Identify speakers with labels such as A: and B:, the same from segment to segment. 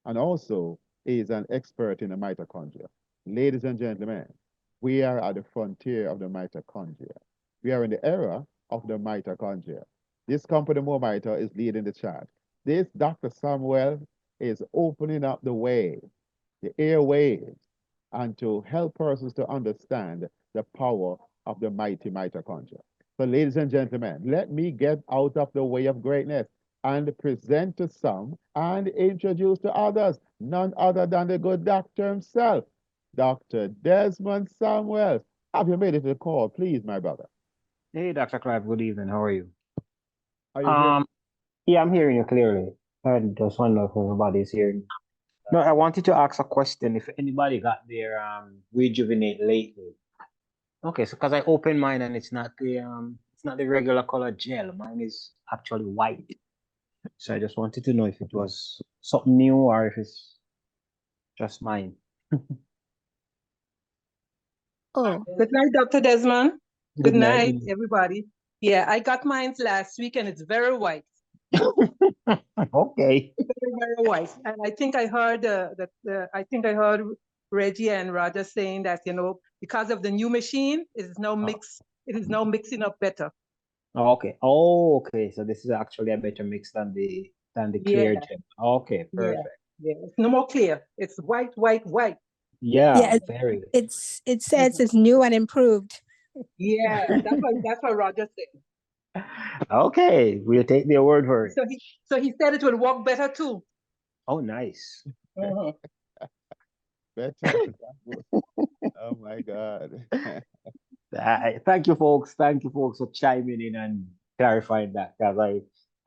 A: and also is an expert in the mitochondria. Ladies and gentlemen, we are at the frontier of the mitochondria. We are in the era of the mitochondria. This company Momito is leading the charge. This Dr. Samuel is opening up the way, the airwaves, and to help persons to understand the power of the mighty mitochondria. So, ladies and gentlemen, let me get out of the way of greatness and present to some and introduce to others, none other than the good doctor himself, Dr. Desmond Samuel. Have you made it to the call, please, my brother?
B: Hey, Dr. Clive, good evening. How are you?
A: Are you hearing?
B: Um, yeah, I'm hearing you clearly. I just wonder if everybody's hearing. No, I wanted to ask a question if anybody got their Rejuvenate lately. Okay, so because I opened mine and it's not the regular color gel. Mine is actually white. So I just wanted to know if it was something new or if it's just mine.
C: Oh,
D: Good night, Dr. Desmond. Good
B: Good night.
D: night, everybody. Yeah, I got mine last week and it's very white.
B: Okay.
D: Very, very white. And I think I heard I heard Reggie and Roger saying that, because of the new machine, it is now mixing up better.
B: Okay. Oh, okay. So this is actually a better mix than the clear
D: Yeah,
B: gel. Okay,
D: yeah,
B: perfect.
D: yeah. It's no more clear. It's white, white, white.
B: Yeah,
C: yeah.
B: very.
C: It says it's new and improved.
D: Yeah, that's what Roger said.
B: Okay, we'll take their word for it.
D: So he said it will work better too.
B: Oh, nice.
D: Mhm.
A: Better. Oh my God.
B: Thank you, folks. Thank you, folks, for chiming in and clarifying that. Because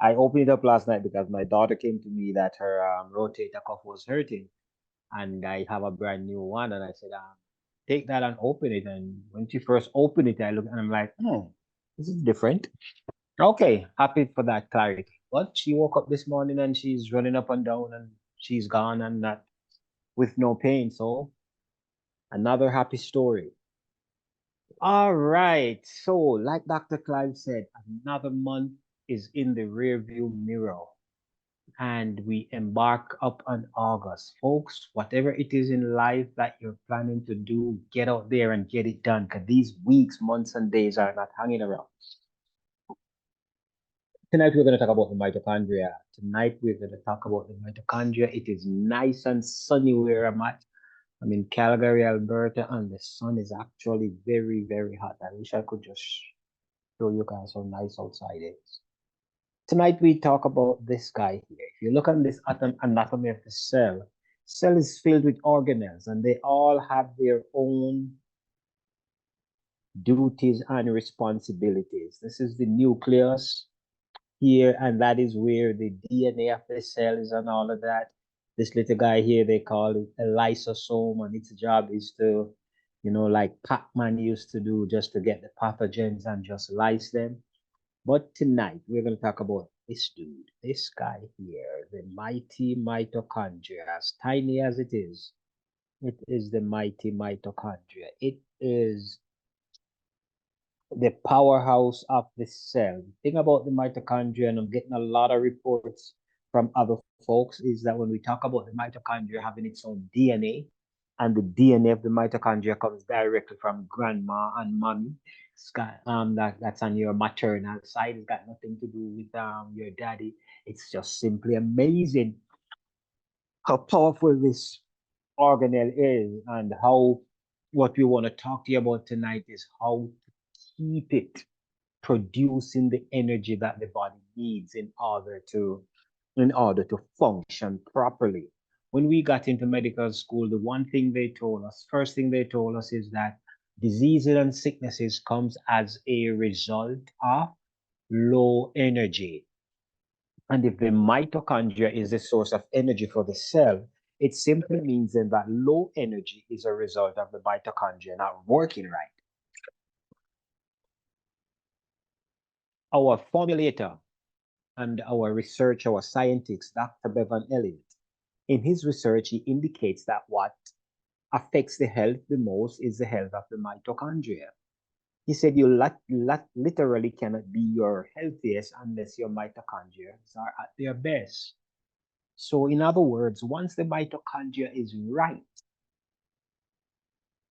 B: I opened it up last night because my daughter came to me that her rotator cuff was hurting, and I have a brand new one, and I said, take that and open it. And when she first opened it, I looked and I'm like, this is different. Okay, happy for that clarity. But she woke up this morning and she's running up and down and she's gone and not with no pain. So another happy story. All right. So, like Dr. Clive said, another month is in the rearview mirror and we embark up on August. Folks, whatever it is in life that you're planning to do, get out there and get it done because these weeks, months, and days are not hanging around. Tonight we're going to talk about the mitochondria. Tonight we're going to talk about the mitochondria. It is nice and sunny where I'm at. I'm in Calgary, Alberta, and the sun is actually very, very hot. I wish I could just show you guys how nice outside is. Tonight we talk about this guy here. If you look at this anatomy of the cell is filled with organelles, and they all have their own duties and responsibilities. This is the nucleus here, and that is where the DNA of the cell is and all of that. This little guy here, they call it a lysosome, and its job is to, like Pac-Man used to do, just to get the pathogens and just lyse them. But tonight, we're going to talk about this dude, this guy here, the mighty mitochondria. As tiny as it is the mighty mitochondria. It is the powerhouse of the cell. The thing about the mitochondria, and I'm getting a lot of reports from other folks, is that when we talk about the mitochondria having its own DNA, and the DNA of the mitochondria comes directly from grandma and mommy. That's on your maternal side. It's got nothing to do with your daddy. It's just simply amazing how powerful this organelle is, and how what we want to talk to you about tonight is how to keep it producing the energy that the body needs in order to function properly. When we got into medical school, the one thing they told us, first thing they told us, is that diseases and sicknesses comes as a result of low energy. And if the mitochondria is the source of energy for the cell, it simply means then that low energy is a result of the mitochondria not working right. Our formulator and our researcher, our scientist, Dr. Bevan Elliott, in his research, he indicates that what affects the health the most is the health of the mitochondria. He said you literally cannot be your healthiest unless your mitochondria are at their best. So in other words, once the mitochondria is right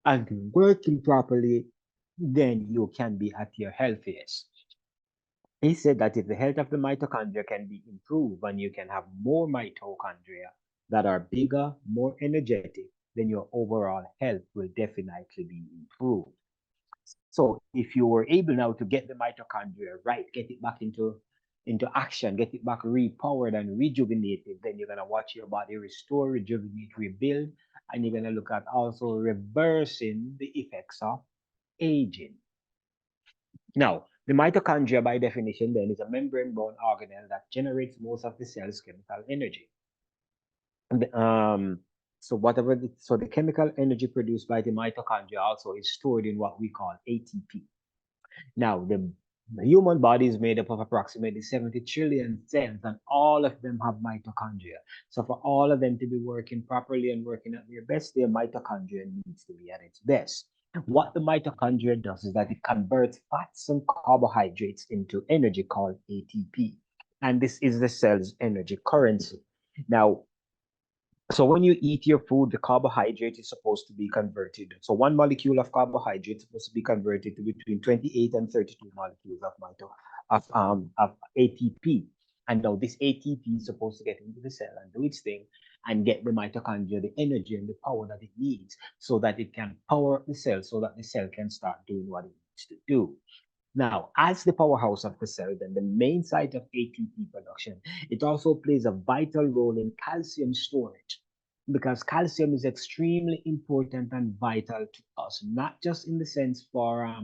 B: and working properly, then you can be at your healthiest. He said that if the health of the mitochondria can be improved and you can have more mitochondria that are bigger, more energetic, then your overall health will definitely be improved. So if you were able now to get the mitochondria right, get it back into action, get it back repowered and rejuvenated, then you're gonna watch your body restore, rejuvenate, rebuild, and you're gonna look at also reversing the effects of aging. Now, the mitochondria, by definition, then is a membrane-bound organelle that generates most of the cell's chemical energy. And, so so the chemical energy produced by the mitochondria also is stored in what we call ATP. Now, the human body is made up of approximately 70 trillion cells, and all of them have mitochondria. So for all of them to be working properly and working at their best, their mitochondria needs to be at its best. What the mitochondria does is that it converts fats and carbohydrates into energy called ATP. And this is the cell's energy currency. Now, so when you eat your food, the carbohydrate is supposed to be converted. So one molecule of carbohydrate is supposed to be converted to between 28 and 32 molecules of ATP. And now this ATP is supposed to get into the cell and do its thing and get the mitochondria the energy and the power that it needs so that it can power up the cell so that the cell can start doing what it needs to do. Now, as the powerhouse of the cell, then the main site of ATP production, it also plays a vital role in calcium storage because calcium is extremely important and vital to us, not just in the sense for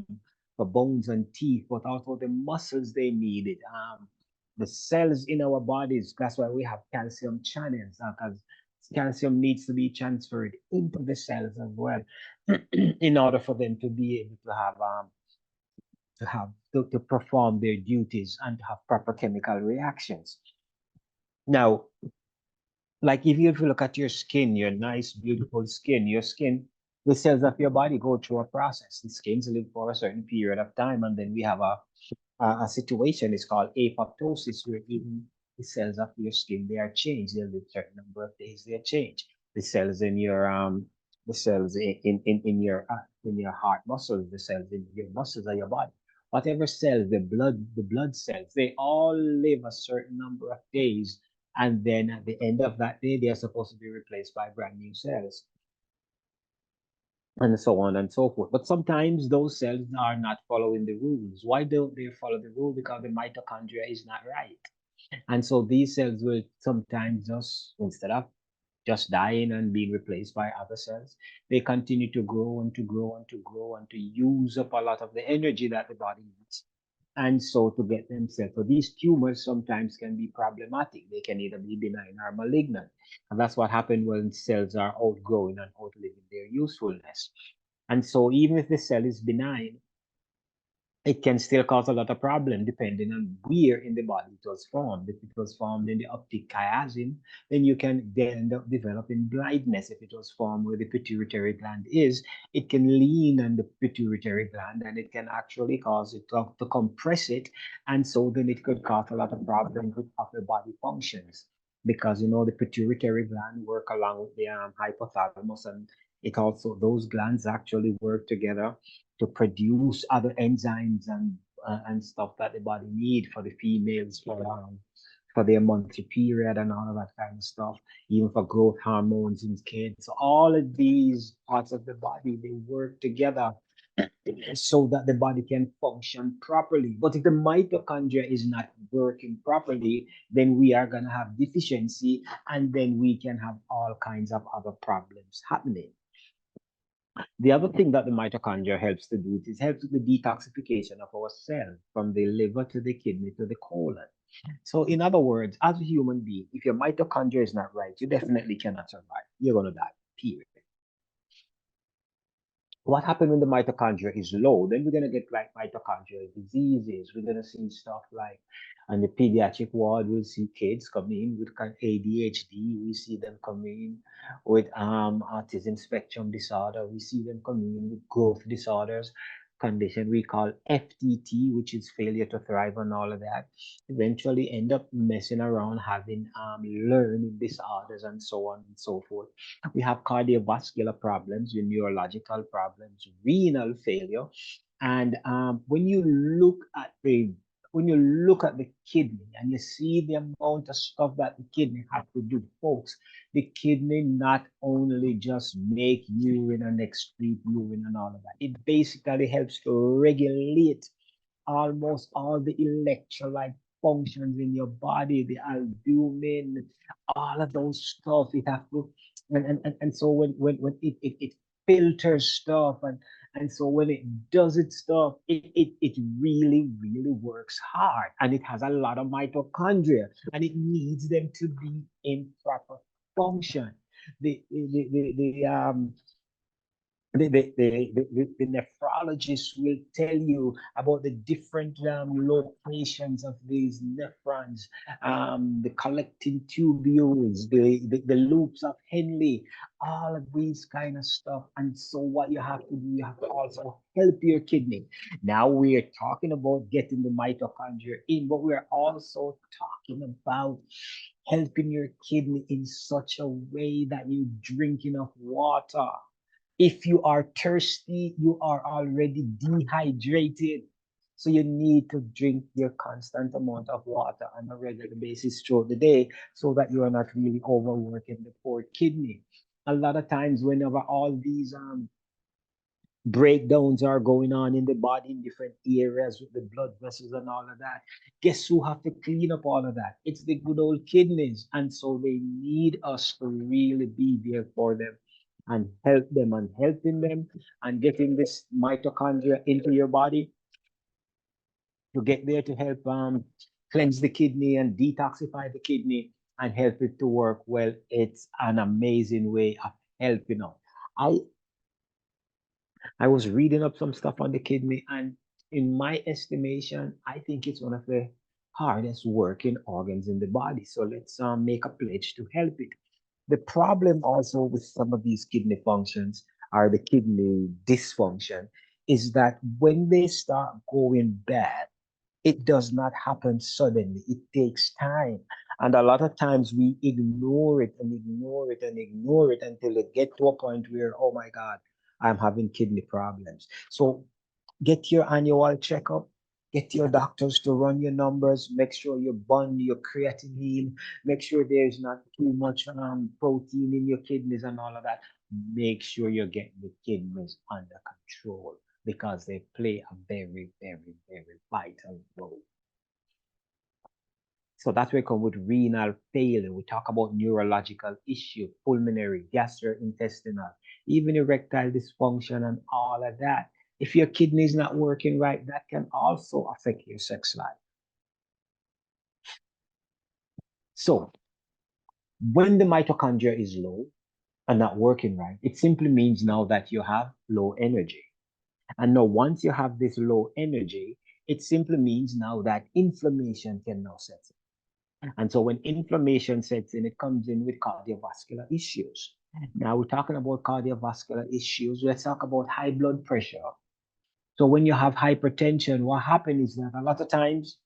B: bones and teeth, but also the muscles they need it. The cells in our bodies, that's why we have calcium channels, because calcium needs to be transferred into the cells as well in order for them to be able to perform their duties and to have proper chemical reactions. Now, like if you look at your skin, your nice, beautiful skin, your skin, the cells of your body go through a process. The skins live for a certain period of time, and then we have a situation, it's called apoptosis, where even the cells of your skin, they are changed. They live a certain number of days, they change. The cells in your the cells in your heart muscles, the cells in your muscles of your body, whatever cells, the blood cells, they all live a certain number of days, and then at the end of that day, they are supposed to be replaced by brand new cells, and so on and so forth. But sometimes those cells are not following the rules. Why don't they follow the rule? Because the mitochondria is not right. And so these cells will sometimes just, instead of just dying and being replaced by other cells, they continue to grow and to grow and to grow and to use up a lot of the energy that the body needs. And so to get themselves, so these tumors sometimes can be problematic. They can either be benign or malignant. And that's what happens when cells are outgrowing and outliving their usefulness. And so even if the cell is benign, it can still cause a lot of problem depending on where in the body it was formed. If it was formed in the optic chiasm, then you can end up developing blindness. If it was formed where the pituitary gland is, it can lean on the pituitary gland and it can actually cause it to compress it. And so then it could cause a lot of problems with upper body functions because, you know, the pituitary gland work along with the hypothalamus, and it also, those glands actually work together to produce other enzymes and stuff that the body need for the females for their monthly period and all of that kind of stuff, even for growth hormones in kids. So all of these parts of the body, they work together so that the body can function properly. But if the mitochondria is not working properly, then we are going to have deficiency, and then we can have all kinds of other problems happening. The other thing that the mitochondria helps to do is helps with the detoxification of our cells from the liver to the kidney to the colon. So in other words, as a human being, if your mitochondria is not right, you definitely cannot survive. You're going to die, period. What happens when the mitochondria is low? Then we're going to get like mitochondrial diseases. We're going to see stuff like on the pediatric ward, we'll see kids come in with ADHD. We see them come in with autism spectrum disorder. We see them coming in with growth disorders. condition we call FTT, which is failure to thrive and all of that, eventually end up messing around having learning disorders and so on and so forth. We have cardiovascular problems, your neurological problems, renal failure. And when you look at the kidney and you see the amount of stuff that the kidney has to do, folks, the kidney not only just make urine and excrete urine and all of that, it basically helps to regulate almost all the electrolyte functions in your body, the albumin, all of those stuff. It has to, and so when it filters stuff, and so when it does its stuff, it really, really works hard. And it has a lot of mitochondria, and it needs them to be in proper function. The nephrologist will tell you about the different locations of these nephrons, the collecting tubules, the loops of Henle, all of these kind of stuff. And so what you have to do, you have to also help your kidney. Now we're talking about getting the mitochondria in, but we're also talking about helping your kidney in such a way that you drink enough water. If you are thirsty, you are already dehydrated. So you need to drink your constant amount of water on a regular basis throughout the day so that you are not really overworking the poor kidney. A lot of times whenever all these breakdowns are going on in the body in different areas with the blood vessels and all of that, guess who have to clean up all of that? It's the good old kidneys. And so they need us to really be there for them and help them, and helping them and getting this mitochondria into your body to get there to help cleanse the kidney and detoxify the kidney and help it to work well. It's an amazing way of helping out. I was reading up some stuff on the kidney, and in my estimation, I think it's one of the hardest working organs in the body. So let's make a pledge to help it. The problem also with some of these kidney functions, or the kidney dysfunction, is that when they start going bad, it does not happen suddenly. It takes time. And a lot of times we ignore it and ignore it and ignore it until it get to a point where, oh my God, I'm having kidney problems. So get your annual checkup. Get your doctors to run your numbers. Make sure you burn your creatinine. Make sure there's not too much protein in your kidneys and all of that. Make sure you get the kidneys under control because they play a very, very, very vital role. So that's where we come with renal failure. We talk about neurological issue, pulmonary, gastrointestinal, even erectile dysfunction and all of that. If your kidney is not working right, that can also affect your sex life. So when the mitochondria is low and not working right, it simply means now that you have low energy. And now once you have this low energy, it simply means now that inflammation can now set in. And so when inflammation sets in, it comes in with cardiovascular issues. Now we're talking about cardiovascular issues. Let's talk about high blood pressure. So when you have hypertension, what happens is that a lot of times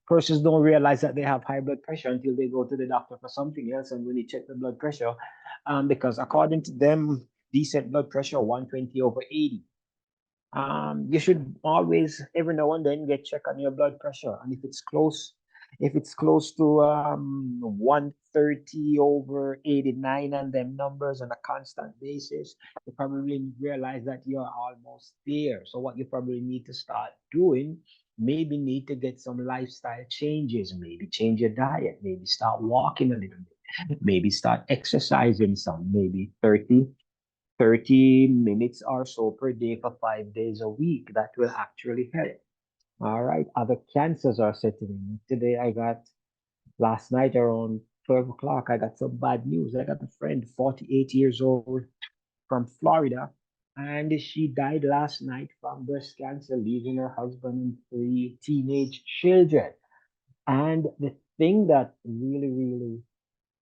B: persons don't realize that they have high blood pressure until they go to the doctor for something else. And when they check the blood pressure, because according to them, decent blood pressure 120/80. You should always, every now and then, get check on your blood pressure. And if it's close to 130/89 and them numbers on a constant basis, you probably realize that you're almost there. So what you probably need to start doing, maybe need to get some lifestyle changes, maybe change your diet, maybe start walking a little bit, maybe start exercising some, maybe 30 minutes or so per day for 5 days a week. That will actually help. All right. Other cancers are setting in. Today, last night around 12 o'clock, I got some bad news. I got a friend, 48 years old from Florida, and she died last night from breast cancer, leaving her husband and 3 teenage children. And the thing that really, really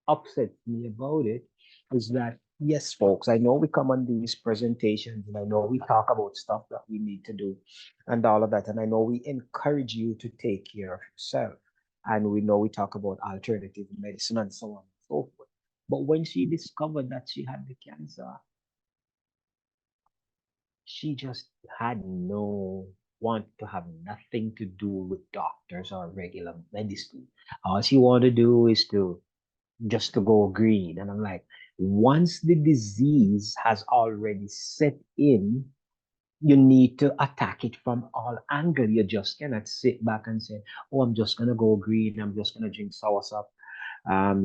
B: upsets me about it is that Yes, folks, I know we come on these presentations and I know we talk about stuff that we need to do and all of that. And I know we encourage you to take care of yourself. And we know we talk about alternative medicine and so on and so forth. But when she discovered that she had the cancer, she just had no want to have nothing to do with doctors or regular medicine. All she wanted to do is to just to go green. And I'm like, once the disease has already set in, you need to attack it from all angles. You just cannot sit back and say, oh, I'm just gonna go green, I'm just gonna drink soursop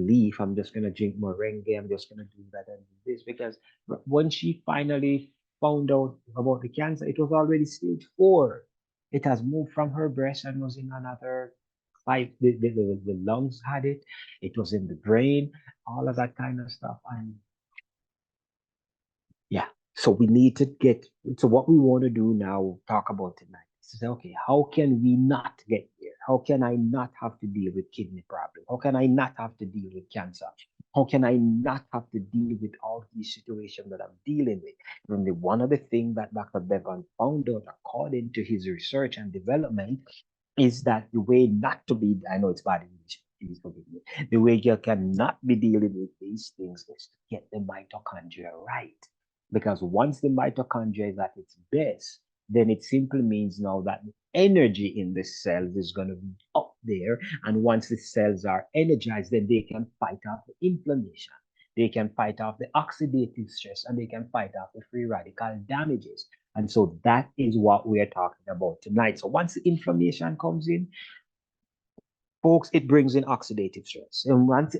B: leaf, I'm just gonna drink moringa, I'm just gonna do that and do this. Because when she finally found out about the cancer, it was already stage 4. It has moved from her breast and was in another five. The lungs had it, it was in the brain, all of that kind of stuff. And yeah, so we need to get, so what we want to do now, talk about tonight, is say, okay, how can we not get there? How can I not have to deal with kidney problem? How can I not have to deal with cancer? How can I not have to deal with all these situations that I'm dealing with? And one of the things that Dr. Bevan found out, according to his research and development, is that the way not to be, I know it's bad English, please forgive me, the way you cannot be dealing with these things is to get the mitochondria right. Because once the mitochondria is at its best, then it simply means now that the energy in the cells is going to be up there. And once the cells are energized, then they can fight off the inflammation. They can fight off the oxidative stress and they can fight off the free radical damages. And so that is what we are talking about tonight. So once the inflammation comes in, folks, it brings in oxidative stress. And once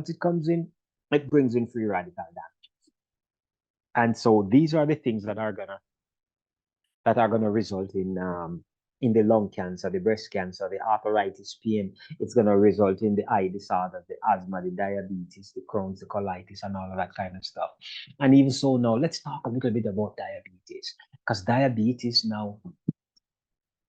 B: it comes in, it brings in free radical damage. And so these are the things that are gonna result in the lung cancer, the breast cancer, the arthritis pain. It's gonna result in the eye disorder, the asthma, the diabetes, the Crohn's, the colitis, and all of that kind of stuff. And even so, now let's talk a little bit about diabetes, because diabetes now,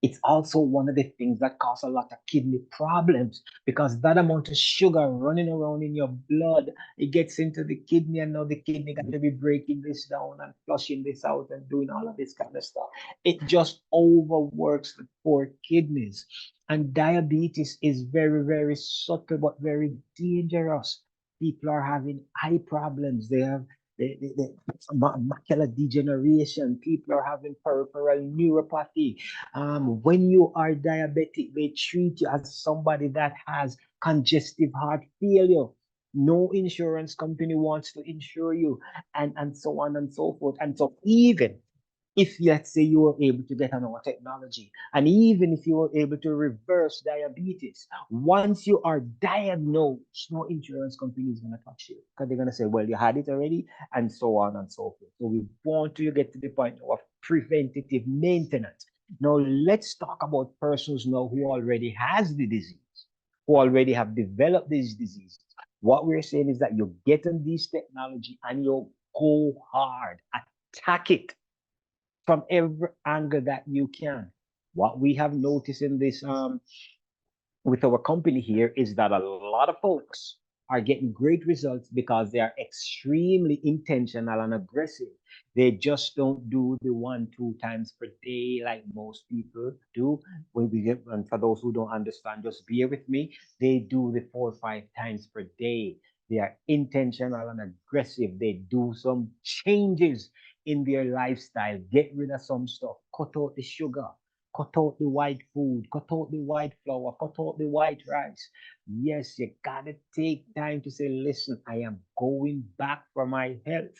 B: it's also one of the things that cause a lot of kidney problems, because that amount of sugar running around in your blood, it gets into the kidney, and now the kidney got to be breaking this down and flushing this out and doing all of this kind of stuff. It just overworks the poor kidneys. And diabetes is very, very subtle but very dangerous. People are having eye problems. They have the macular degeneration. People are having peripheral neuropathy. When you are diabetic, they treat you as somebody that has congestive heart failure. No insurance company wants to insure you, and so on and so forth. And so even if, let's say, you were able to get on our technology, and even if you were able to reverse diabetes, once you are diagnosed, no insurance company is going to touch you, because they're going to say, well, you had it already, and so on and so forth. So we want to get to the point of preventative maintenance. Now, let's talk about persons now who already has the disease, who already have developed these diseases. What we're saying is that you get on this technology and you go hard, attack it from every angle that you can. What we have noticed in this with our company here is that a lot of folks are getting great results because they are extremely intentional and aggressive. They just don't do the 1-2 times per day like most people do. When we get, and for those who don't understand, just bear with me. They do the 4 or 5 times per day. They are intentional and aggressive. They do some changes in their lifestyle, get rid of some stuff, cut out the sugar, cut out the white food, cut out the white flour, cut out the white rice. Yes, you gotta take time to say, listen, I am going back for my health.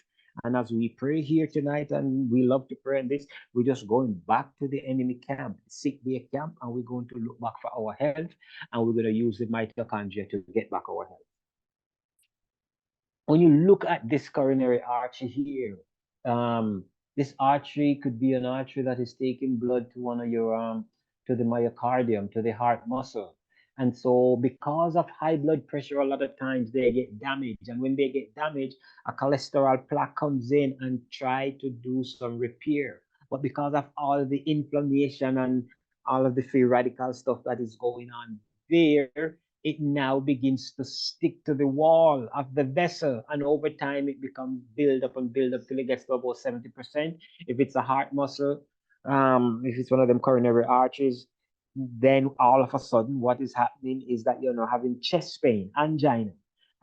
B: And as we pray here tonight, and we love to pray in this, we're just going back to the enemy camp, sick day camp, and we're going to look back for our health, and we're going to use the mitochondria to get back our health. When you look at this coronary artery here, this artery could be an artery that is taking blood to one of your to the myocardium, to the heart muscle. And so because of high blood pressure, a lot of times they get damaged. And when they get damaged, a cholesterol plaque comes in and try to do some repair. But because of all the inflammation and all of the free radical stuff that is going on there, it now begins to stick to the wall of the vessel. And over time, it becomes build up and build up till it gets to about 70%. If it's a heart muscle, if it's one of them coronary arteries, then all of a sudden, what is happening is that you're now having chest pain, angina.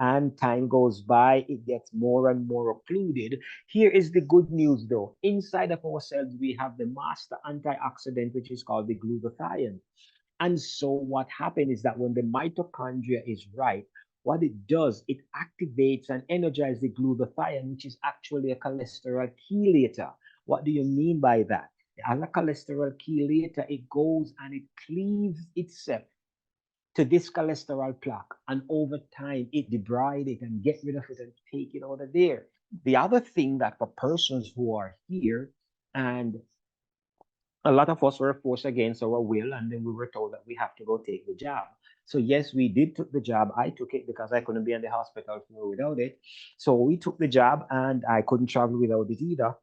B: And time goes by, it gets more and more occluded. Here is the good news though. Inside of our cells, we have the master antioxidant, which is called the glutathione. And so what happens is that when the mitochondria is right, what it does, it activates and energizes the glutathione, which is actually a cholesterol chelator. What do you mean by that? As a cholesterol chelator, it goes and it cleaves itself to this cholesterol plaque, and over time it debride it and get rid of it and take it out of there. The other thing that for persons who are here, and a lot of us were forced against our will, and then we were told that we have to go take the job. So yes, we did took the job. I took it because I couldn't be in the hospital floor without it. So we took the job, and I couldn't travel without it either.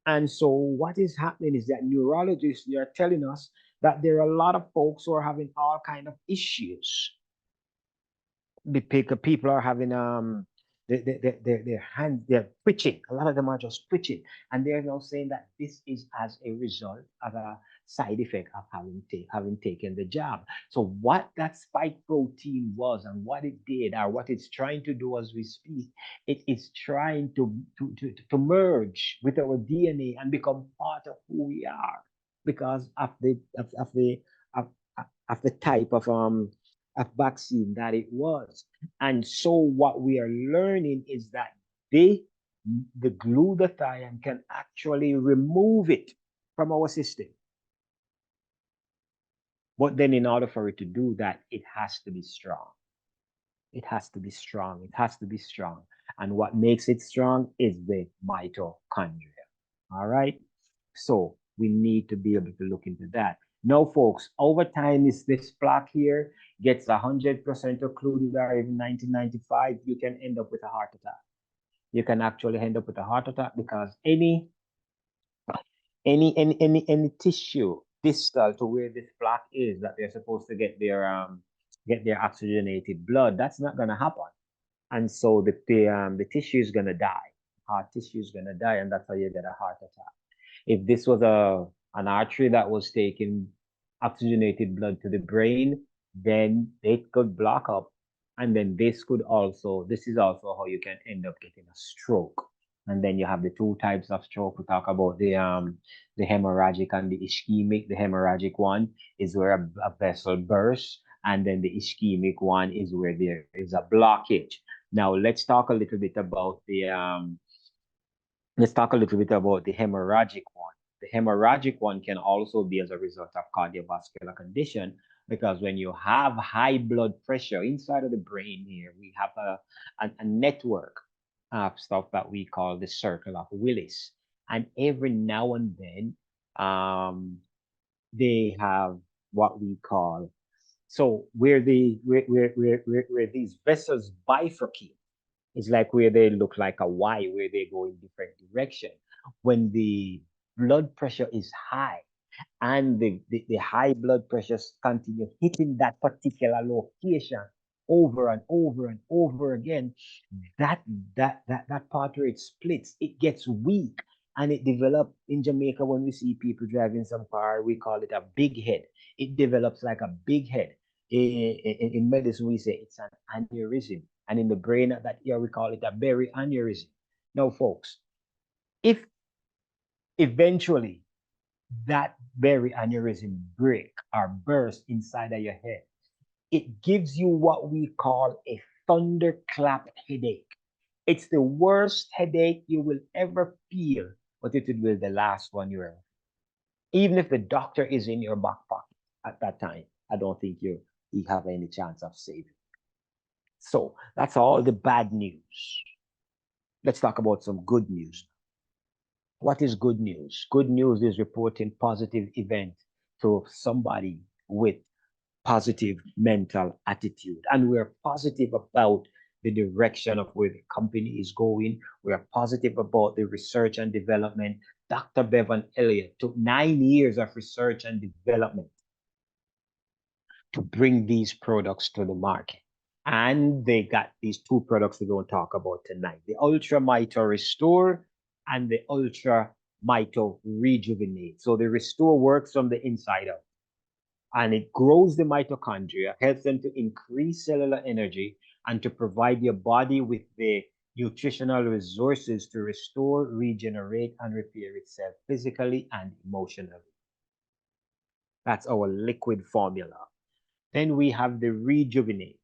B: And so what is happening is that neurologists, they are telling us that there are a lot of folks who are having all kind of issues. People are having their hands, they're twitching. A lot of them are just twitching, and they're now saying that this is as a result of a side effect of having taken the jab. So what that spike protein was and what it did, or what it's trying to do as we speak, it is trying to merge with our DNA and become part of who we are because of the type of vaccine that it was. And so what we are learning is that the glutathione can actually remove it from our system. But then in order for it to do that, it has to be strong. It has to be strong. It has to be strong. And what makes it strong is the mitochondria. All right? So we need to be able to look into that. Now, folks, over time, is this plaque here gets 100% occluded, or even 1995, you can end up with a heart attack. You can actually end up with a heart attack because any tissue distal to where this plaque is that they're supposed to get their oxygenated blood, that's not going to happen. And so the tissue is going to die. Heart tissue is going to die, and that's how you get a heart attack. If this was an artery that was taking oxygenated blood to the brain, then it could block up. And then this is also how you can end up getting a stroke. And then you have the two types of stroke. We talk about the hemorrhagic and the ischemic. The hemorrhagic one is where a vessel bursts, and then the ischemic one is where there is a blockage. Now let's talk a little bit about the hemorrhagic one. The hemorrhagic one can also be as a result of cardiovascular condition, because when you have high blood pressure inside of the brain here, we have a network of stuff that we call the circle of Willis. And every now and then, they have what we call, so where these vessels bifurcate, it's like where they look like a Y, where they go in different direction. When the blood pressure is high and the high blood pressures continue hitting that particular location over and over and over again, that part where it splits, it gets weak, and it develops in Jamaica. When we see people driving some car, we call it a big head. It develops like a big head. In medicine, we say it's an aneurysm. And in the brain at that ear, we call it a berry aneurysm. Now, folks, if eventually that berry aneurysm break or burst inside of your head, it gives you what we call a thunderclap headache. It's the worst headache you will ever feel, but it will be the last one you ever feel. Even if the doctor is in your back pocket at that time, I don't think you have any chance of saving. So that's all the bad news. Let's talk about some good news. What is good news? Good news is reporting positive events to somebody with positive mental attitude. And we're positive about the direction of where the company is going. We're positive about the research and development. Dr. Bevan Elliott took 9 years of research and development to bring these products to the market. And they got these two products we're going to talk about tonight, the Ultra Mito Restore and the Ultra Mito Rejuvenate. So the Restore works from the inside out, and it grows the mitochondria, helps them to increase cellular energy and to provide your body with the nutritional resources to restore, regenerate, and repair itself physically and emotionally. That's our liquid formula. Then we have the Rejuvenate,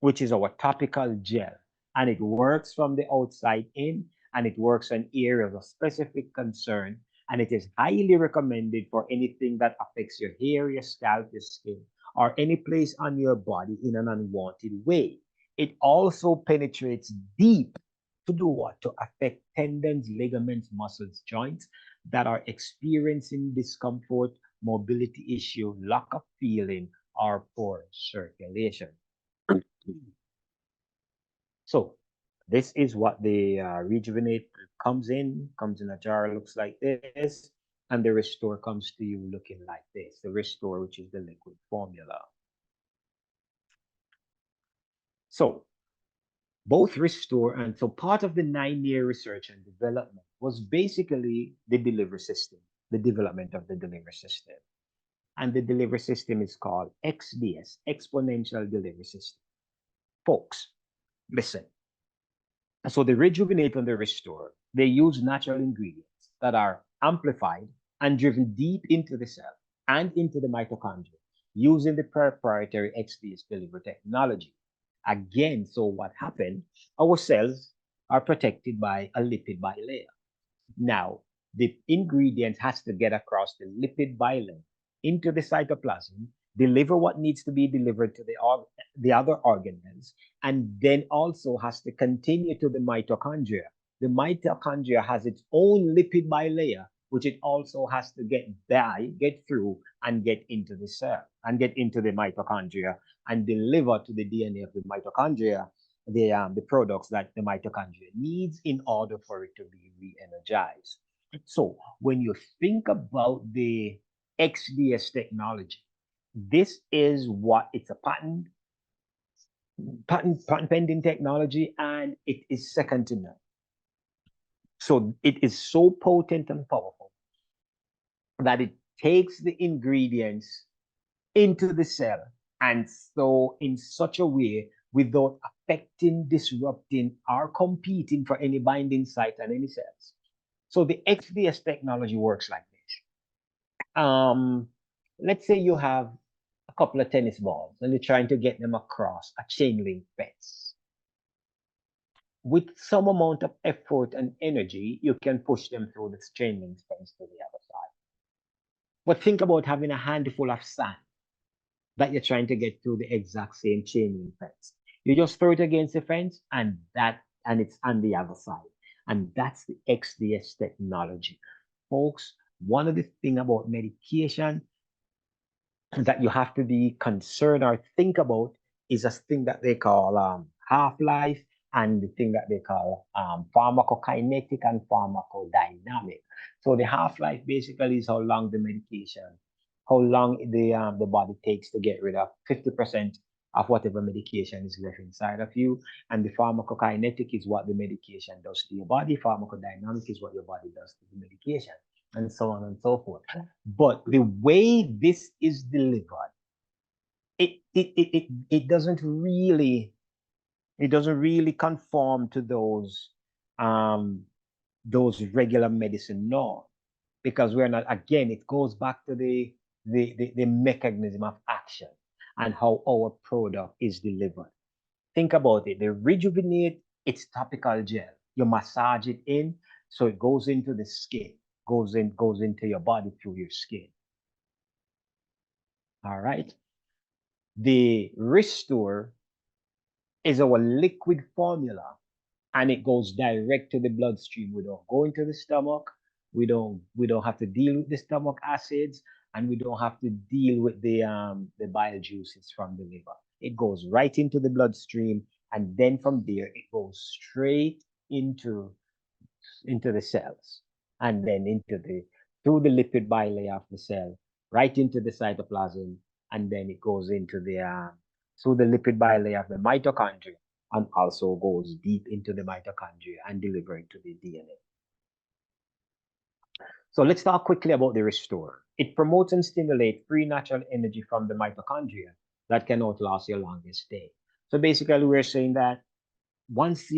B: which is our topical gel, and it works from the outside in, and it works on areas of specific concern, and it is highly recommended for anything that affects your hair, your scalp, your skin, or any place on your body in an unwanted way. It also penetrates deep to do what? To affect tendons, ligaments, muscles, joints that are experiencing discomfort, mobility issue, lack of feeling, or poor circulation. So this is what the Rejuvenate comes in a jar, looks like this, and the Restore comes to you looking like this. The Restore, which is the liquid formula. So both Restore and so part of the 9-year research and development was basically the delivery system, the development of the delivery system. And the delivery system is called XDS, Exponential Delivery System. Folks, listen. So the Rejuvenate and the Restore, they use natural ingredients that are amplified and driven deep into the cell and into the mitochondria using the proprietary XDS delivery technology. Again, so what happened? Our cells are protected by a lipid bilayer. Now, the ingredient has to get across the lipid bilayer into the cytoplasm, deliver what needs to be delivered to the other organelles, and then also has to continue to the mitochondria. The mitochondria has its own lipid bilayer, which it also has to get through and get into the cell and get into the mitochondria and deliver to the DNA of the mitochondria the products that the mitochondria needs in order for it to be re-energized. So when you think about the XDS technology, this is what it's a patent pending technology, and it is second to none. So it is so potent and powerful that it takes the ingredients into the cell, and so in such a way without affecting, disrupting, or competing for any binding site and any cells. So the XDS technology works like this. Let's say you have a couple of tennis balls and you're trying to get them across a chain link fence. With some amount of effort and energy, you can push them through this chain link fence to the other side. But think about having a handful of sand that you're trying to get through the exact same chain link fence. You just throw it against the fence and it's on the other side. And that's the XDS technology. Folks, one of the things about medication that you have to be concerned or think about is a thing that they call half-life and the thing that they call pharmacokinetic and pharmacodynamic. So the half-life basically is how long the medication, how long the body takes to get rid of 50% of whatever medication is left inside of you. And the pharmacokinetic is what the medication does to your body. Pharmacodynamic is what your body does to the medication, and so on and so forth. But the way this is delivered, it doesn't really conform to those regular medicine norms, because we're not, again, it goes back to the mechanism of action and how our product is delivered. Think about it. The Rejuvenate, it's topical gel. You massage it in, so it goes into the skin, goes into your body through your skin. All right. The Restore is our liquid formula, and it goes direct to the bloodstream. We don't go into the stomach. We don't have to deal with the stomach acids, and we don't have to deal with the bile juices from the liver. It goes right into the bloodstream, and then from there it goes straight into the cells, and then through the lipid bilayer of the cell, right into the cytoplasm, and then it goes into the through the lipid bilayer of the mitochondria, and also goes deep into the mitochondria and delivering to the DNA. So let's talk quickly about the restore. It promotes and stimulates free natural energy from the mitochondria that can outlast your longest day. So basically, we're saying that once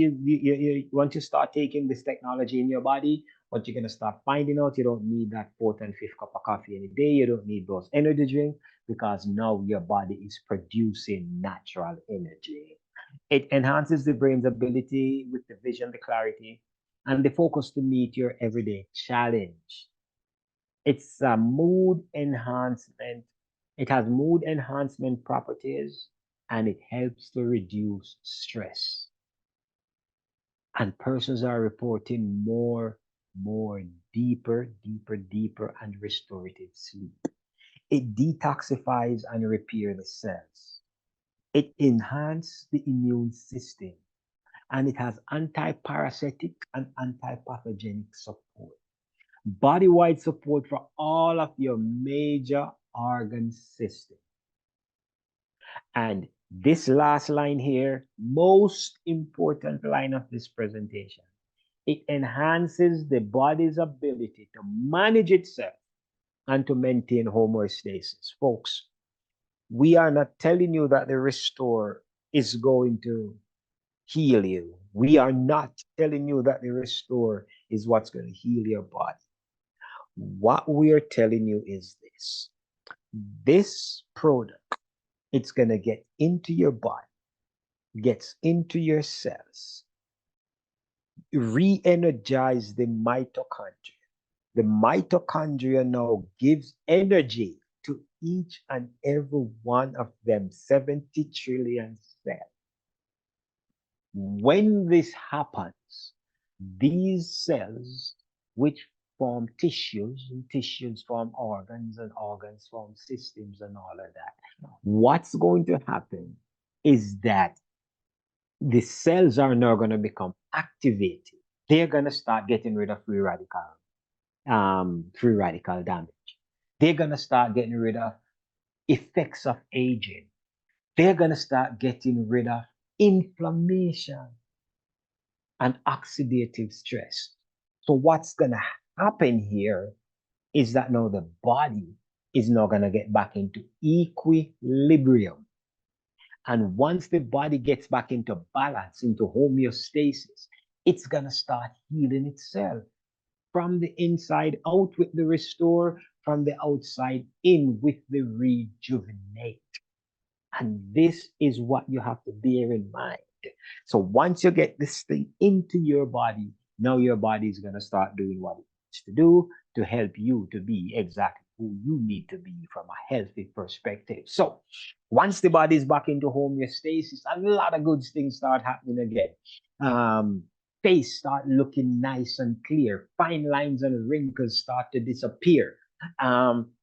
B: once you start taking this technology in your body, what you're gonna start finding out, you don't need that fourth and fifth cup of coffee any day. You don't need those energy drinks, because now your body is producing natural energy. It enhances the brain's ability with the vision, the clarity, and the focus to meet your everyday challenge. It's a mood enhancement. It has mood enhancement properties, and it helps to reduce stress. And persons are reporting more, deeper, and restorative sleep. It detoxifies and repairs the cells. It enhances the immune system, and it has anti-parasitic and anti-pathogenic support. Body-wide support for all of your major organ systems. And this last line here, most important line of this presentation, it enhances the body's ability to manage itself and to maintain homeostasis. Folks, we are not telling you that the Restore is going to heal you. We are not telling you that the Restore is what's going to heal your body. What we are telling you is this. This product, it's going to get into your body, gets into your cells, re-energize the mitochondria. The mitochondria now gives energy to each and every one of them, 70 trillion cells. When this happens, these cells, which form tissues, and tissues form organs, and organs form systems, and all of that, what's going to happen is that the cells are now going to become activated. They're going to start getting rid of free radical damage. They're going to start getting rid of effects of aging. They're going to start getting rid of inflammation and oxidative stress. So what's going to happen here is that now the body is now going to get back into equilibrium. And once the body gets back into balance, into homeostasis, it's going to start healing itself from the inside out with the Restore, from the outside in with the Rejuvenate. And this is what you have to bear in mind. So once you get this thing into your body, now your body is going to start doing what it needs to do to help you to be exactly who you need to be from a healthy perspective. So once the body is back into homeostasis, a lot of good things start happening again. Face start looking nice and clear. Fine lines and wrinkles start to disappear.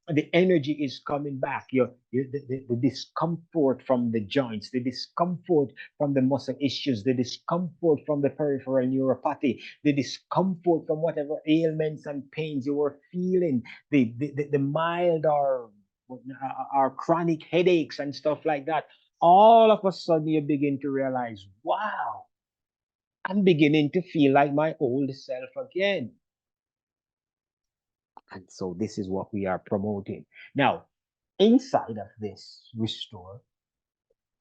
B: The energy is coming back. The discomfort from the joints, the discomfort from the muscle issues, the discomfort from the peripheral neuropathy, the discomfort from whatever ailments and pains you were feeling, the mild or chronic headaches and stuff like that. All of a sudden you begin to realize, wow, I'm beginning to feel like my old self again. And so this is what we are promoting. Now, inside of this Restore,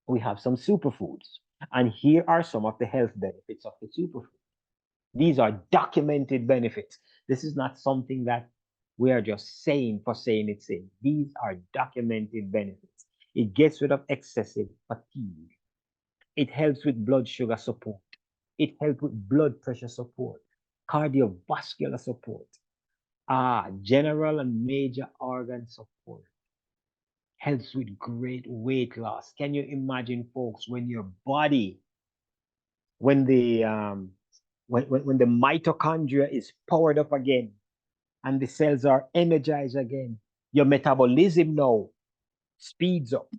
B: we have some superfoods. And here are some of the health benefits of the superfood. These are documented benefits. This is not something that we are just saying for saying it's in. These are documented benefits. It gets rid of excessive fatigue. It helps with blood sugar support. It helps with blood pressure support, cardiovascular support, general and major organ support. Helps with great weight loss. Can you imagine, folks, when your body, when the mitochondria is powered up again and the cells are energized again, your metabolism now speeds up,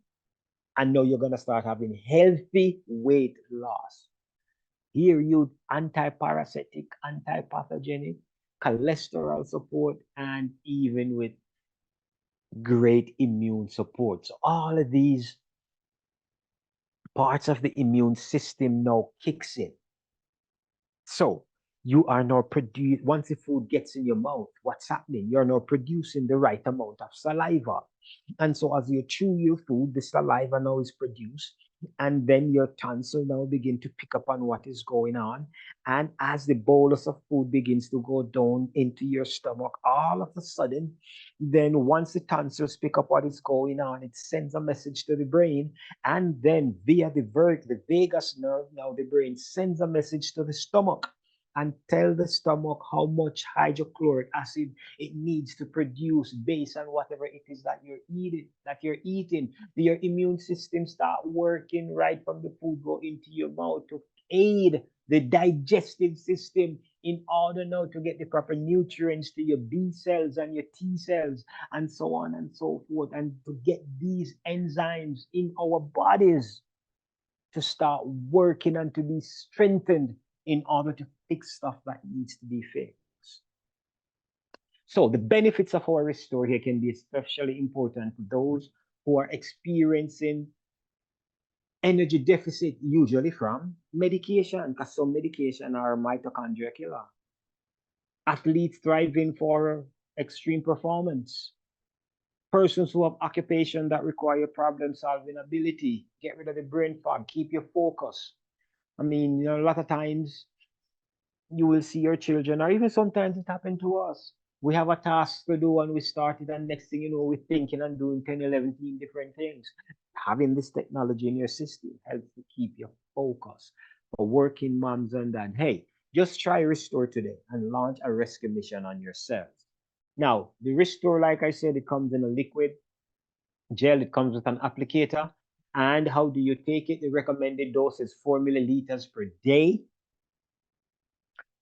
B: and now you're gonna start having healthy weight loss. Here you anti-parasitic, anti-pathogenic, cholesterol support, and even with great immune support. So all of these parts of the immune system now kicks in. So you are now once the food gets in your mouth, what's happening? You're now producing the right amount of saliva. And so as you chew your food, the saliva now is produced, and then your tonsil now begin to pick up on what is going on. And as the bolus of food begins to go down into your stomach, all of a sudden, then once the tonsils pick up what is going on, it sends a message to the brain, and then via the vagus nerve, now the brain sends a message to the stomach and tell the stomach how much hydrochloric acid it needs to produce based on whatever it is that you're eating. Your immune system start working right from the food go into your mouth to aid the digestive system in order now to get the proper nutrients to your B cells and your T cells and so on and so forth, and to get these enzymes in our bodies to start working and to be strengthened in order to fix stuff that needs to be fixed. So the benefits of our restore here can be especially important to those who are experiencing energy deficit, usually from medication, because some medication are mitochondria killer. Athletes thriving for extreme performance. Persons who have occupation that require problem-solving ability. Get rid of the brain fog, keep your focus. I mean, you know, a lot of times you will see your children, or even sometimes it happened to us. We have a task to do and we started, and next thing you know, we're thinking and doing 10, 11 different things. Having this technology in your system helps to keep your focus. For working moms and dad, hey, just try Restore today and launch a rescue mission on yourself. Now, the Restore, like I said, it comes in a liquid gel, it comes with an applicator. And how do you take it? The recommended dose is 4 milliliters per day.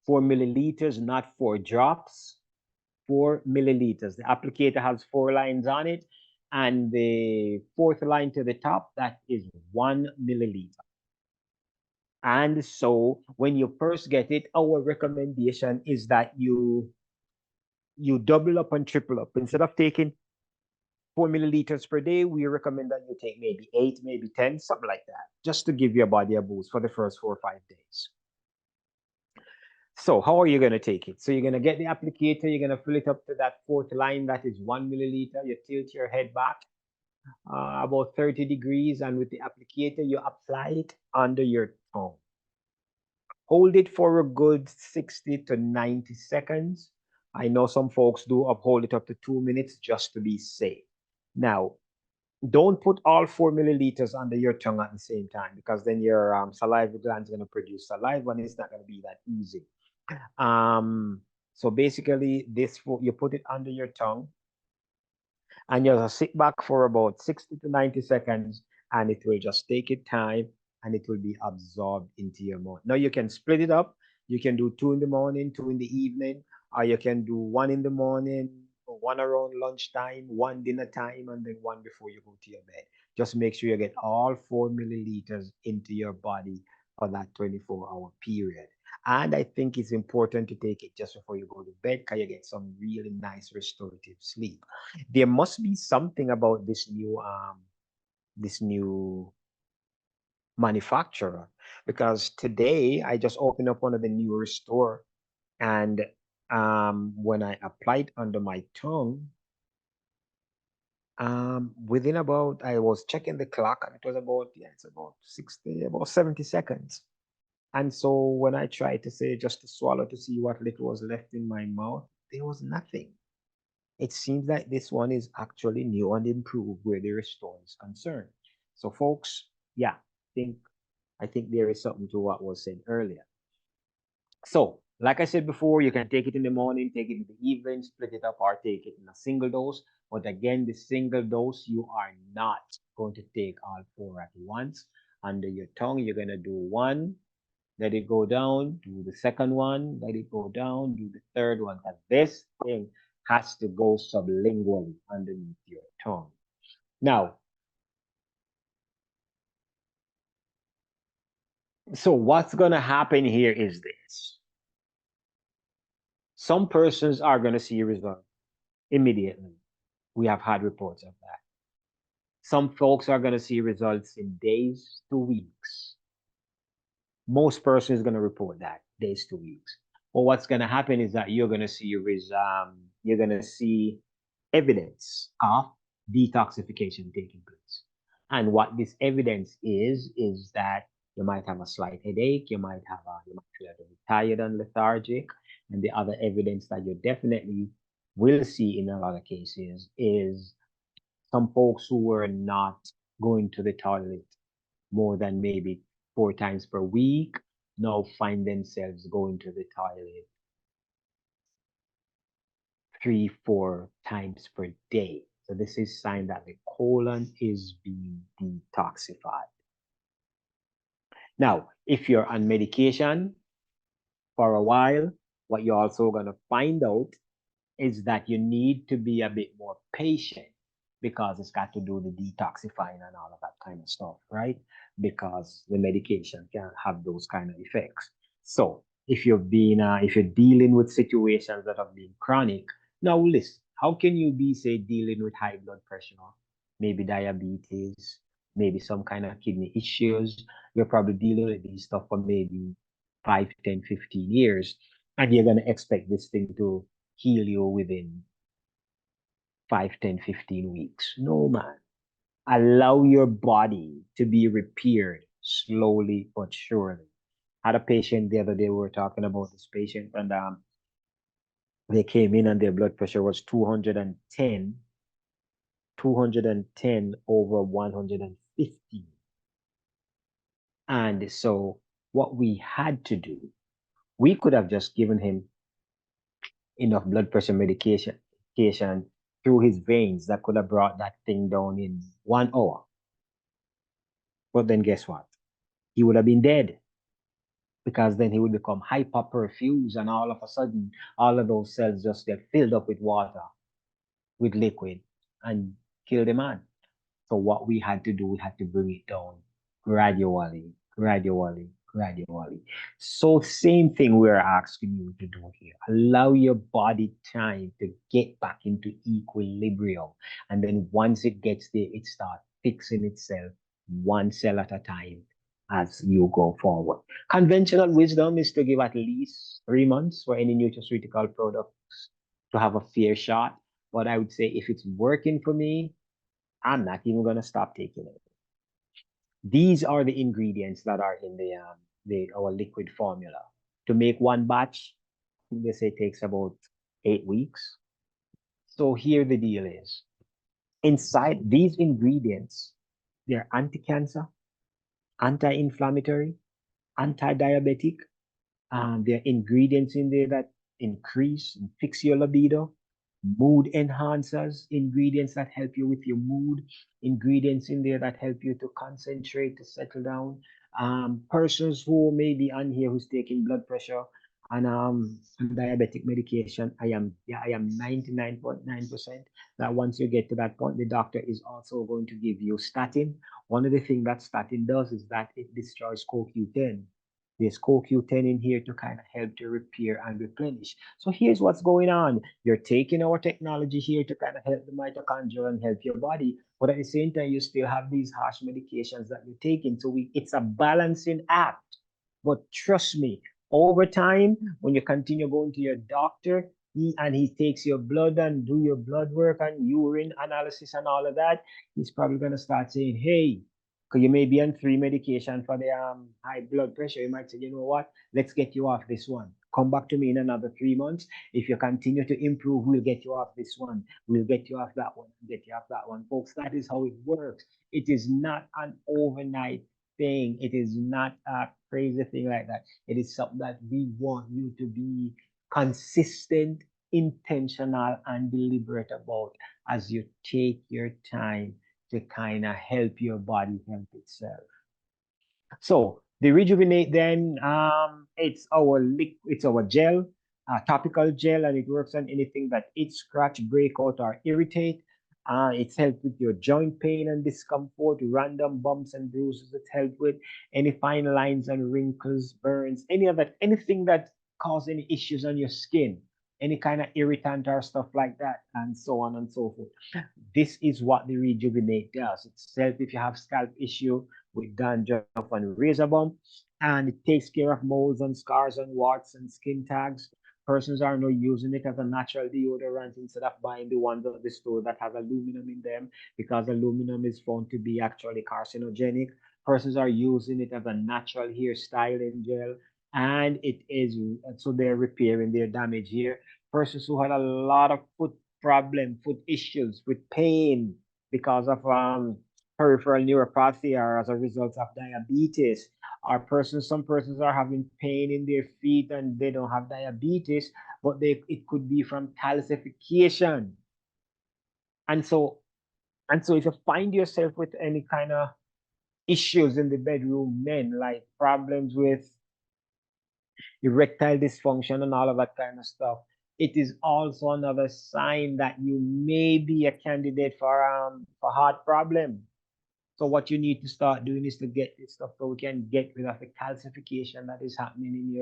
B: 4 milliliters, not 4 drops. 4 milliliters. The applicator has 4 lines on it, and the fourth line to the top, that is 1 milliliter. And so when you first get it, our recommendation is that you double up and triple up. Instead of taking 4 milliliters per day, we recommend that you take maybe 8, maybe 10, something like that, just to give your body a boost for the first 4 or 5 days. So how are you going to take it? So you're going to get the applicator, you're going to fill it up to that fourth line, that is 1 milliliter. You tilt your head back about 30 degrees, and with the applicator, you apply it under your tongue. Hold it for a good 60 to 90 seconds. I know some folks do hold it up to 2 minutes just to be safe. Now, don't put all 4 milliliters under your tongue at the same time, because then your saliva gland is going to produce saliva, and it's not going to be that easy. So basically, you put it under your tongue, and you'll sit back for about 60 to 90 seconds, and it will just take its time, and it will be absorbed into your mouth. Now you can split it up. You can do 2 in the morning, 2 in the evening, or you can do 1 in the morning, 1 around lunchtime, 1 dinner time, and then 1 before you go to your bed. Just make sure you get all 4 milliliters into your body for that 24-hour period. And I think it's important to take it just before you go to bed, because you get some really nice restorative sleep. There must be something about this new manufacturer, because today I just opened up one of the new Restore, and when I applied under my tongue, within about, I was checking the clock, and it was about, it's about 60, about 70 seconds. And so when I tried to say just to swallow to see what little was left in my mouth, there was nothing. It seems like this one is actually new and improved where the Restore is concerned. So folks, yeah, I think there is something to what was said earlier. So like I said before, you can take it in the morning, take it in the evening, split it up, or take it in a single dose. But again, the single dose, you are not going to take all 4 at once. Under your tongue, you're going to do 1, let it go down, do the second one, let it go down, do the third one. But this thing has to go sublingually underneath your tongue. Now, so what's going to happen here is this. Some persons are going to see results immediately. We have had reports of that. Some folks are going to see results in days to weeks. Most person is going to report that days to weeks. But what's going to happen is that you're going to see evidence of detoxification taking place. And what this evidence is that you might have a slight headache, you might feel a little tired and lethargic. And the other evidence that you definitely will see in a lot of cases is some folks who were not going to the toilet more than maybe 4 times per week now find themselves going to the toilet 3, 4 times per day. So this is a sign that the colon is being detoxified. Now, if you're on medication for a while, what you're also going to find out is that you need to be a bit more patient, because it's got to do the detoxifying and all of that kind of stuff, right? Because the medication can have those kind of effects. So if you're dealing with situations that have been chronic, now listen, how can you be, say, dealing with high blood pressure, maybe diabetes, maybe some kind of kidney issues? You're probably dealing with these stuff for maybe 5, 10, 15 years, and you're going to expect this thing to heal you within 5, 10, 15 weeks. No, man. Allow your body to be repaired slowly but surely. I had a patient the other day, we were talking about this patient, and they came in and their blood pressure was 210 over 150. And so what we had to do, we could have just given him enough blood pressure medication through his veins that could have brought that thing down in 1 hour. But then guess what? He would have been dead, because then he would become hyperperfused, and all of a sudden, all of those cells just get filled up with water, with liquid, and kill the man. So what we had to do, we had to bring it down gradually. So same thing we're asking you to do here. Allow your body time to get back into equilibrium. And then once it gets there, it starts fixing itself one cell at a time as you go forward. Conventional wisdom is to give at least 3 months for any nutraceutical products to have a fair shot. But I would say if it's working for me, I'm not even going to stop taking it. These are the ingredients that are in our liquid formula. To make one batch, they say it takes about 8 weeks. So here the deal is, inside these ingredients, they're anti-cancer, anti-inflammatory, anti-diabetic. There are ingredients in there that increase and fix your libido, mood enhancers, ingredients that help you with your mood, ingredients in there that help you to concentrate, to settle down. Persons who may be on here who's taking blood pressure and diabetic medication, I am 99.9% that once you get to that point, the doctor is also going to give you statin. One of the things that statin does is that it destroys CoQ10. There's CoQ10 in here to kind of help to repair and replenish. So here's what's going on. You're taking our technology here to kind of help the mitochondria and help your body, but at the same time, you still have these harsh medications that you're taking. So it's a balancing act. But trust me, over time, when you continue going to your doctor, he takes your blood and do your blood work and urine analysis and all of that, he's probably going to start saying, hey, because you may be on 3 medication for the high blood pressure. You might say, you know what, let's get you off this one. Come back to me in another 3 months. If you continue to improve, we'll get you off this one. We'll get you off that one, get you off that one. Folks, that is how it works. It is not an overnight thing. It is not a crazy thing like that. It is something that we want you to be consistent, intentional, and deliberate about as you take your time to kind of help your body help itself. So the Rejuvenate then, it's our gel, topical gel, and it works on anything that itch, scratch, break out, or irritate. It's helped with your joint pain and discomfort, random bumps and bruises. It's helped with any fine lines and wrinkles, burns, anything that cause any issues on your skin. any kind of irritant or stuff like that, and so on and so forth. This is what the Rejuvenate does. It's help if you have scalp issue with dandruff and razor bump, and it takes care of moles and scars and warts and skin tags. Persons are now using it as a natural deodorant instead of buying the ones at the store that has aluminum in them, because aluminum is found to be actually carcinogenic. Persons are using it as a natural hair styling gel, and it is, so they're repairing their damage here. Persons who had a lot of foot problem, foot issues with pain because of peripheral neuropathy or as a result of diabetes, or some persons are having pain in their feet and they don't have diabetes, but it could be from calcification. And so if you find yourself with any kind of issues in the bedroom, men, like problems with erectile dysfunction and all of that kind of stuff, it is also another sign that you may be a candidate for heart problem. So what you need to start doing is to get this stuff so we can get rid of the calcification that is happening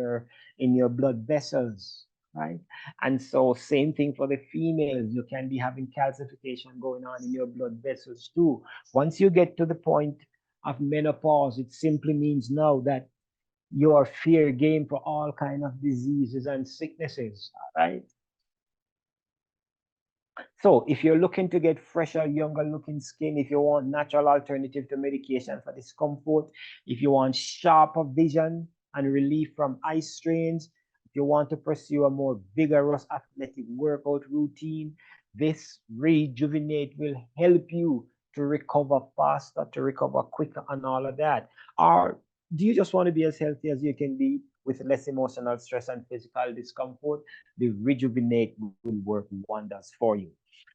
B: in your blood vessels, right? And so same thing for the females. You can be having calcification going on in your blood vessels too. Once you get to the point of menopause, it simply means now that you are fair game for all kind of diseases and sicknesses, right? So if you're looking to get fresher, younger looking skin, if you want natural alternative to medication for discomfort, if you want sharper vision and relief from eye strains, if you want to pursue a more vigorous athletic workout routine, this Rejuvenate will help you to recover faster, to recover quicker and all of that. Or do you just want to be as healthy as you can be with less emotional stress and physical discomfort? The Rejuvenate will work wonders for you.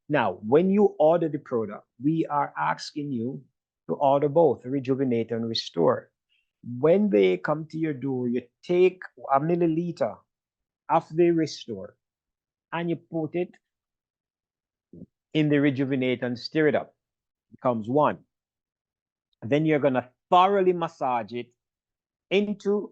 B: Now, when you order the product, we are asking you to order both Rejuvenate and Restore. When they come to your door, you take a milliliter of the Restore and you put it in the Rejuvenate and stir it up. It becomes one. Then you're going to thoroughly massage it into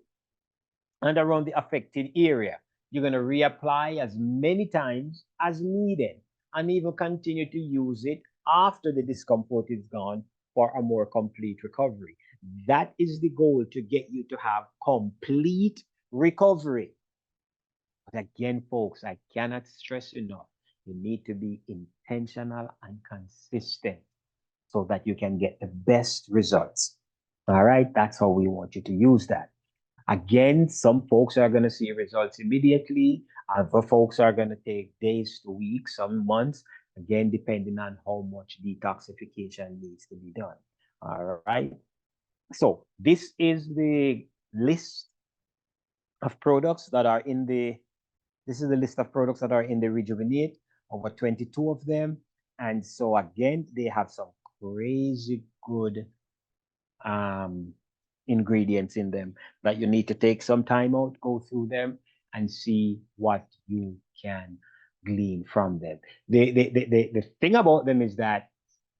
B: and around the affected area. You're going to reapply as many times as needed and even continue to use it after the discomfort is gone for a more complete recovery. That is the goal, to get you to have complete recovery. But again, folks, I cannot stress enough, you need to be intentional and consistent so that you can get the best results. All right, that's how we want you to use that. Again, some folks are going to see results immediately. Other folks are going to take days to weeks, some months, again, depending on how much detoxification needs to be done. All right. So this is the list of products that are in the, Rejuvenate, over 22 of them. And so again, they have some crazy good ingredients in them that you need to take some time out, go through them, and see what you can glean from them. The thing about them is that,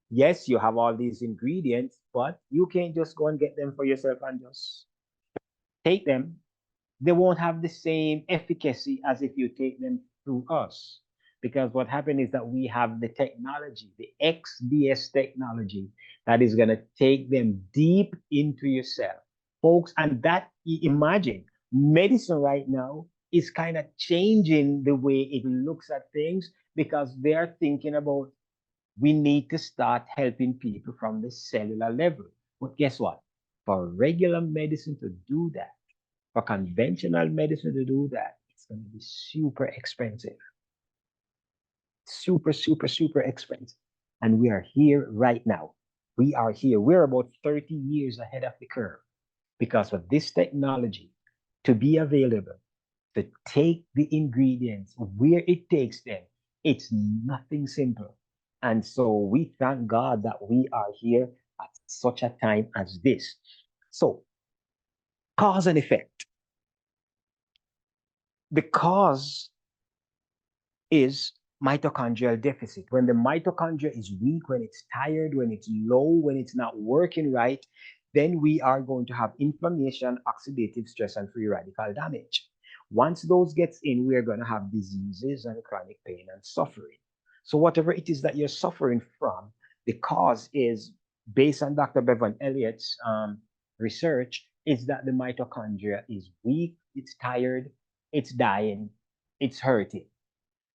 B: yes, you have all these ingredients, but you can't just go and get them for yourself and just take them. They won't have the same efficacy as if you take them through us. Because what happened is that we have the technology, the XBS technology, that is going to take them deep into your cell. Folks, and that, imagine, medicine right now is kind of changing the way it looks at things, because they're thinking about, we need to start helping people from the cellular level. But guess what? For regular medicine to do that, for conventional medicine to do that, it's going to be super expensive. Super, super, super expensive. And we are here right now. We are here. We're about 30 years ahead of the curve because of this technology to be available, to take the ingredients where it takes them. It's nothing simple. And so we thank God that we are here at such a time as this. So, cause and effect. The cause is mitochondrial deficit. When the mitochondria is weak, when it's tired, when it's low, when it's not working right, then we are going to have inflammation, oxidative stress, and free radical damage. Once those gets in, we're going to have diseases and chronic pain and suffering. So whatever it is that you're suffering from, the cause is, based on Dr. Bevan Elliott's research, is that the mitochondria is weak, it's tired, it's dying, it's hurting.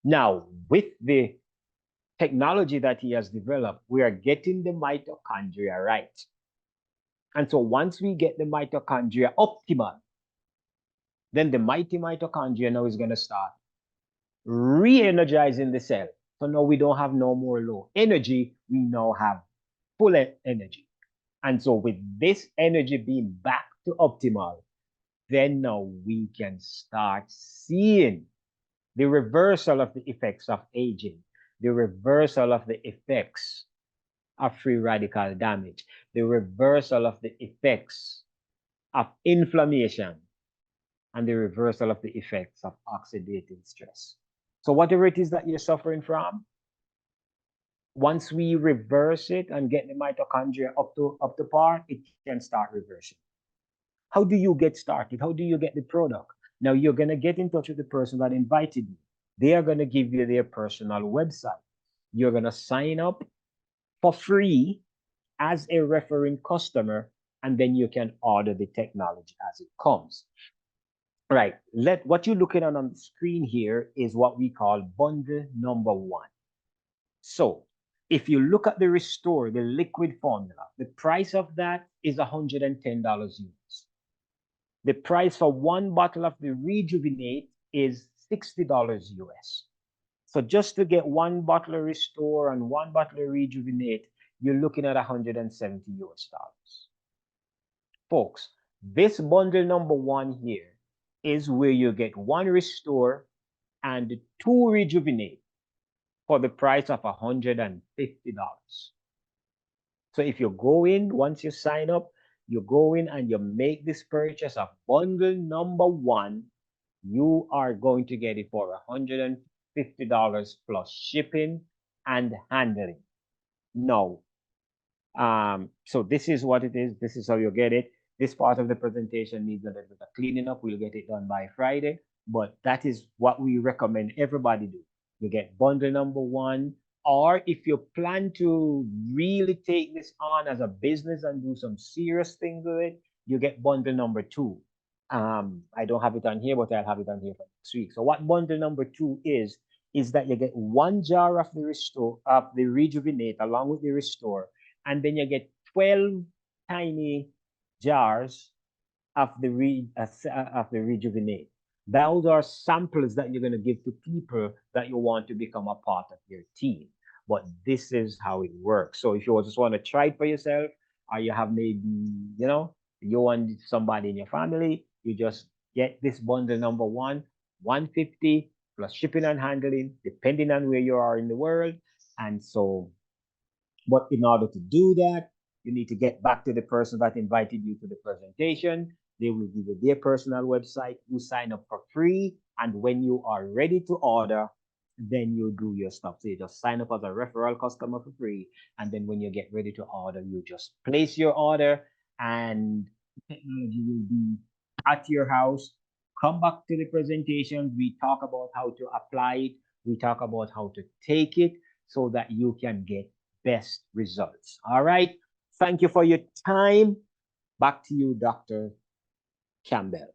B: Now, with the technology that he has developed, we are getting the mitochondria right. And so once we get the mitochondria optimal, then the mighty mitochondria now is going to start re-energizing the cell. So now we don't have no more low energy, we now have full energy. And so with this energy being back to optimal, then now we can start seeing the reversal of the effects of aging, the reversal of the effects of free radical damage, the reversal of the effects of inflammation, and the reversal of the effects of oxidative stress. So whatever it is that you're suffering from, once we reverse it and get the mitochondria up to par, it can start reversing. How do you get started? How do you get the product? Now you're going to get in touch with the person that invited you. They are going to give you their personal website. You're going to sign up for free as a referring customer, and then you can order the technology as it comes. Right, what you're looking at on the screen here is what we call bundle number 1. So if you look at the Restore, the liquid formula, the price of that is $110 US. The price for one bottle of the Rejuvenate is $60 US. So just to get one bottle of Restore and one bottle of Rejuvenate, you're looking at $170 US. Folks, this bundle number 1 here is where you get 1 Restore and 2 Rejuvenate for the price of $150. So if you go in, once you sign up, you go in and you make this purchase of bundle number 1, you are going to get it for $150 plus shipping and handling. No. So this is what it is. This is how you get it. This part of the presentation needs a little bit of cleaning up. We'll get it done by Friday, but that is what we recommend everybody do. You get bundle number 1, or if you plan to really take this on as a business and do some serious things with it, you get bundle number 2. I don't have it on here, but I'll have it on here for next week. So what bundle number 2 is that you get 1 jar of the Restore, of the Rejuvenate along with the Restore, and then you get 12 tiny jars of the Rejuvenate. Those are samples that you're going to give to people that you want to become a part of your team. But this is how it works. So if you just want to try it for yourself, or you have maybe, you want somebody in your family, you just get this bundle number 1, $150 plus shipping and handling, depending on where you are in the world. And so, but in order to do that, you need to get back to the person that invited you to the presentation. They will give you their personal website. You sign up for free. And when you are ready to order, then you do your stuff. So you just sign up as a referral customer for free. And then when you get ready to order, you just place your order and technology will be at your house. Come back to the presentation. We talk about how to apply it. We talk about how to take it so that you can get best results. All right. Thank you for your time. Back to you, Dr. Campbell.